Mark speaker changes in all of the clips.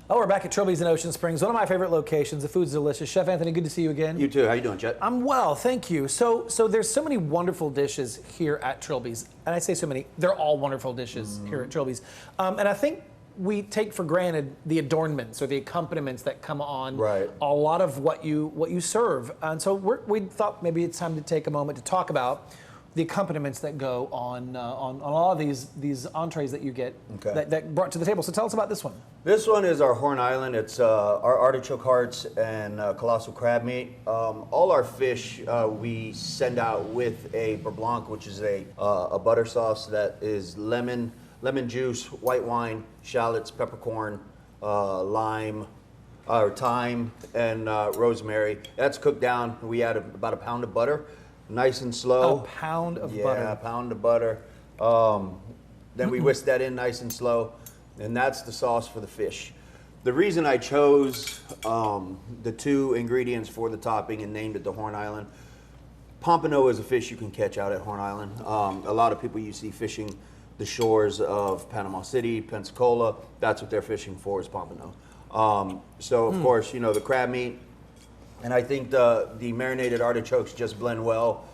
Speaker 1: Oh, we're back at Trilby's in Ocean Springs, one of my favorite locations. The food's delicious. Chef Anthony, good to see you again.
Speaker 2: You too. How you doing, Chet?
Speaker 1: I'm well, thank you. So there's so many wonderful dishes here at Trilby's, and I say so many. They're all wonderful dishes here at Trilby's, and I think we take for granted the adornments or the accompaniments that come on a lot of what you serve. And so we thought maybe it's time to take a moment to talk about the accompaniments that go on all of these entrees that you get that brought to the table. So tell us about this one.
Speaker 2: This one is our Horn Island. It's our artichoke hearts and colossal crab meat. All our fish we send out with a beurre blanc, which is a butter sauce that is lemon juice, white wine, shallots, peppercorn, lime, or thyme, and rosemary. That's cooked down. We add about a pound of butter. Nice and slow.
Speaker 1: A pound of butter.
Speaker 2: Yeah, a pound of butter. Then we whisk that in nice and slow, and that's the sauce for the fish. The reason I chose the two ingredients for the topping and named it the Horn Island, pompano is a fish you can catch out at Horn Island. A lot of people you see fishing the shores of Panama City, Pensacola. That's what they're fishing for, is pompano. So of course, you know, the crab meat. And I think the marinated artichokes just blend well.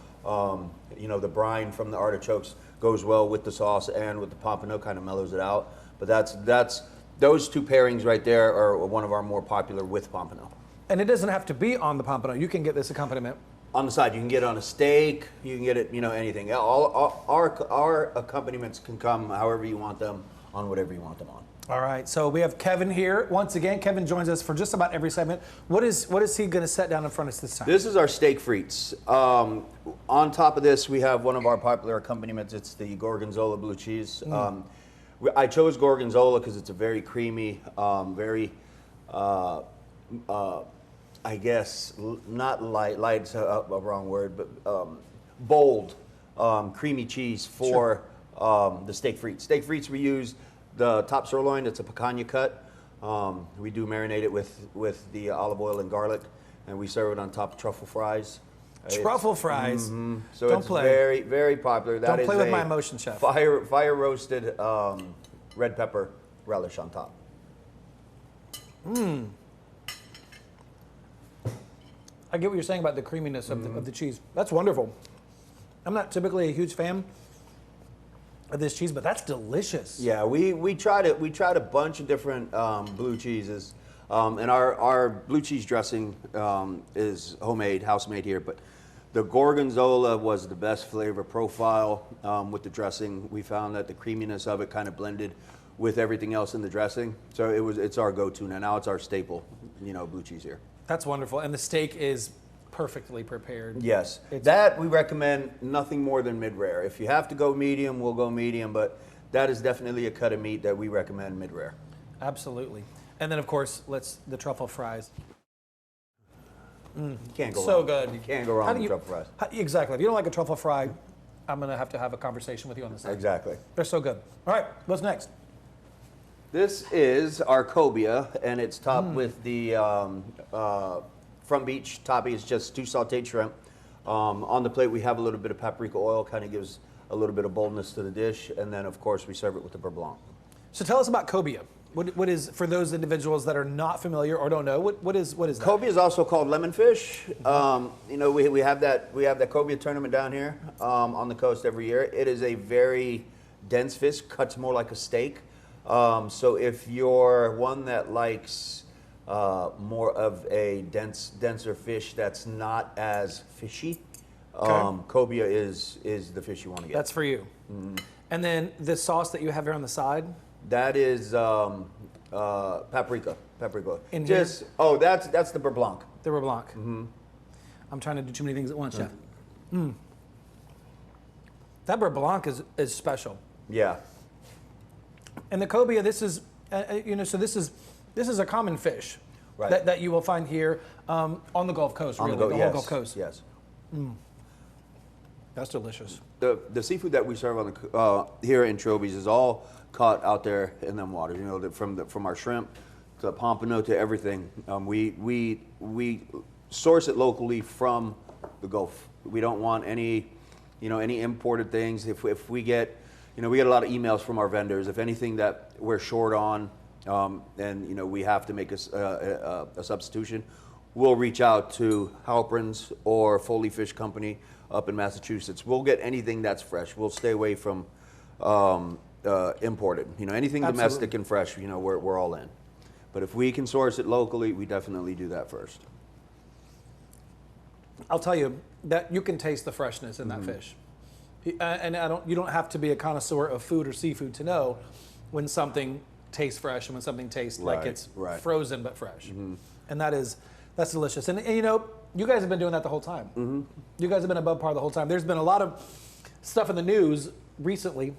Speaker 2: You know, the brine from the artichokes goes well with the sauce and with the pompano, kind of mellows it out. But that's those two pairings right there are one of our more popular with pompano.
Speaker 1: And it doesn't have to be on the pompano. You can get this accompaniment
Speaker 2: on the side. You can get it on a steak. You can get it, you know, anything. All our accompaniments can come however you want them, on whatever you want them on.
Speaker 1: All right, so we have Kevin here. Once again, Kevin joins us for just about every segment. What is he going to set down in front of us this time?
Speaker 2: This is our steak frites. On top of this, we have one of our popular accompaniments. It's the gorgonzola blue cheese. I chose gorgonzola because it's a very creamy, very, I guess, not light, light's a wrong word, but bold, creamy cheese for the steak frites. Steak frites, we use the top sirloin. It's a picanha cut. We do marinate it with the olive oil and garlic, and we serve it on top of truffle fries.
Speaker 1: Truffle fries.
Speaker 2: So it's very, very popular. That
Speaker 1: Don't play with my emotion, chef.
Speaker 2: Fire roasted red pepper relish on top.
Speaker 1: I get what you're saying about the creaminess of the cheese. That's wonderful. I'm not typically a huge fan of this cheese, but that's delicious.
Speaker 2: Yeah, we tried a bunch of different blue cheeses, and our blue cheese dressing is homemade, house made here. But the gorgonzola was the best flavor profile with the dressing. We found that the creaminess of it kind of blended with everything else in the dressing. So it's our go-to now. Now it's our staple, you know, blue cheese here.
Speaker 1: That's wonderful, and the steak is perfectly prepared.
Speaker 2: Yes, that we recommend nothing more than mid-rare. If you have to go medium, we'll go medium, but that is definitely a cut of meat that we recommend mid-rare.
Speaker 1: Absolutely. And then, of course, the truffle fries.
Speaker 2: You can't go wrong.
Speaker 1: So good.
Speaker 2: You can't go wrong with truffle fries.
Speaker 1: Exactly. If you don't like a truffle fry, I'm going to have a conversation with you on this.
Speaker 2: Exactly.
Speaker 1: They're so good. All right, what's next?
Speaker 2: This is our cobia, and it's topped with the Front Beach topping. Is just 2 sauteed shrimp. On the plate, we have a little bit of paprika oil, kind of gives a little bit of boldness to the dish, and then of course we serve it with the beurre blanc.
Speaker 1: So tell us about cobia. What is, for those individuals that are not familiar or don't know, what is that?
Speaker 2: Cobia is also called lemonfish. You know, we have that cobia tournament down here on the coast every year. It is a very dense fish, cuts more like a steak. So if you're one that likes more of a denser fish that's not as fishy, cobia is the fish you want to get.
Speaker 1: That's for you. And then the sauce that you have here on the side?
Speaker 2: That is paprika.
Speaker 1: In here?
Speaker 2: Oh, that's the beurre blanc.
Speaker 1: The beurre blanc. I'm trying to do too many things at once, chef. That beurre blanc is special.
Speaker 2: Yeah.
Speaker 1: And the cobia, this is, you know, so this is a common fish that you will find here on the Gulf Coast, really, the whole Gulf Coast.
Speaker 2: Yes.
Speaker 1: That's delicious.
Speaker 2: The seafood that we serve on the here in Trilby's is all caught out there in them waters. You know, from our shrimp to pompano to everything. We source it locally from the Gulf. We don't want any imported things. If we get, we get a lot of emails from our vendors. If anything that we're short on, and you know we have to make a substitution, we'll reach out to Halprin's or Foley Fish Company up in Massachusetts. We'll get anything that's fresh. We'll stay away from imported. You know, anything
Speaker 1: Absolutely.
Speaker 2: domestic and fresh, you know, we're all in. But if we can source it locally, we definitely do that first.
Speaker 1: I'll tell you that you can taste the freshness in that fish. And you don't have to be a connoisseur of food or seafood to know when something tastes fresh and when something tastes like
Speaker 2: Right,
Speaker 1: it's
Speaker 2: right.
Speaker 1: frozen but fresh. And that's delicious. And you know, you guys have been doing that the whole time. You guys have been above par the whole time. There's been a lot of stuff in the news recently,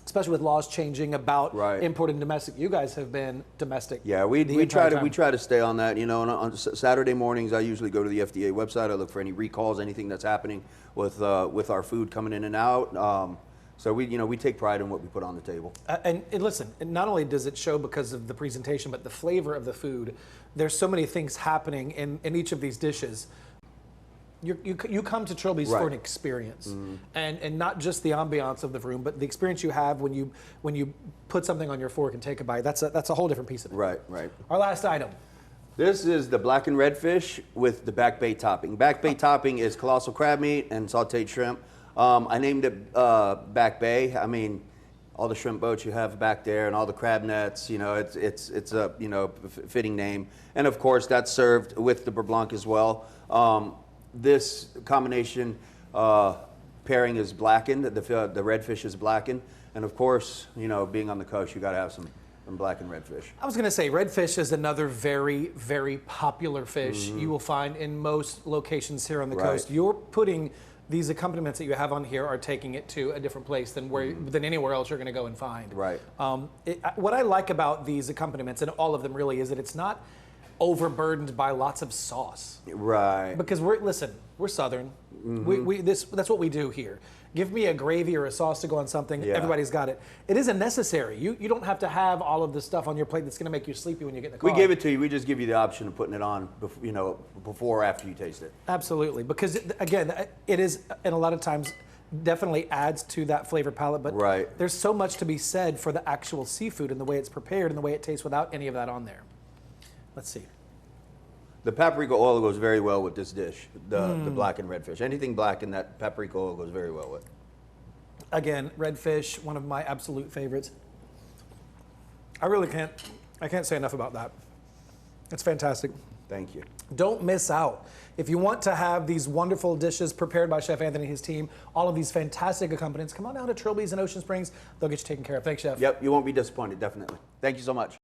Speaker 1: especially with laws changing about
Speaker 2: Right.
Speaker 1: imported and domestic. You guys have been domestic.
Speaker 2: Yeah,
Speaker 1: the
Speaker 2: we
Speaker 1: entire
Speaker 2: try
Speaker 1: time.
Speaker 2: to stay on that. You know, and on Saturday mornings, I usually go to the FDA website. I look for any recalls, anything that's happening with our food coming in and out. So we take pride in what we put on the table.
Speaker 1: And listen, not only does it show because of the presentation, but the flavor of the food. There's so many things happening in each of these dishes. You come to Trilby's for
Speaker 2: Right.
Speaker 1: an experience, and not just the ambiance of the room, but the experience you have when you put something on your fork and take a bite. That's a whole different piece of it.
Speaker 2: Right, right.
Speaker 1: Our last item.
Speaker 2: This is the black and red fish with the back bay topping. Back bay topping is colossal crab meat and sauteed shrimp. I named it back bay. I mean, all the shrimp boats you have back there and all the crab nets. You know, it's a fitting name. And of course, that's served with the beurre blanc as well. This combination pairing is blackened. The red fish is blackened, and of course, you know, being on the coast, you got to have some black and red fish.
Speaker 1: I was going to say redfish is another very, very popular fish you will find in most locations here on the
Speaker 2: Right.
Speaker 1: coast. You're putting these accompaniments that you have on here are taking it to a different place than than anywhere else you're going to go and find.
Speaker 2: Right.
Speaker 1: What I like about these accompaniments, and all of them really, is that it's not overburdened by lots of sauce.
Speaker 2: Right.
Speaker 1: Because we're Southern. That's what we do here. Give me a gravy or a sauce to go on something.
Speaker 2: Yeah.
Speaker 1: Everybody's got it. It isn't necessary. You don't have to have all of the stuff on your plate that's going to make you sleepy when you get in the car.
Speaker 2: We give it to you. We just give you the option of putting it on, before or after you taste it.
Speaker 1: Absolutely, because again, it is, and a lot of times definitely adds to that flavor palette. But
Speaker 2: Right.
Speaker 1: there's so much to be said for the actual seafood and the way it's prepared and the way it tastes without any of that on there. Let's see.
Speaker 2: The paprika oil goes very well with this dish, the black and red fish. Anything black in that paprika oil goes very well with.
Speaker 1: Again, redfish, one of my absolute favorites. I can't say enough about that. It's fantastic.
Speaker 2: Thank you.
Speaker 1: Don't miss out. If you want to have these wonderful dishes prepared by Chef Anthony and his team, all of these fantastic accompaniments, come on down to Trilby's in Ocean Springs. They'll get you taken care of. Thanks, Chef.
Speaker 2: Yep, you won't be disappointed, definitely. Thank you so much.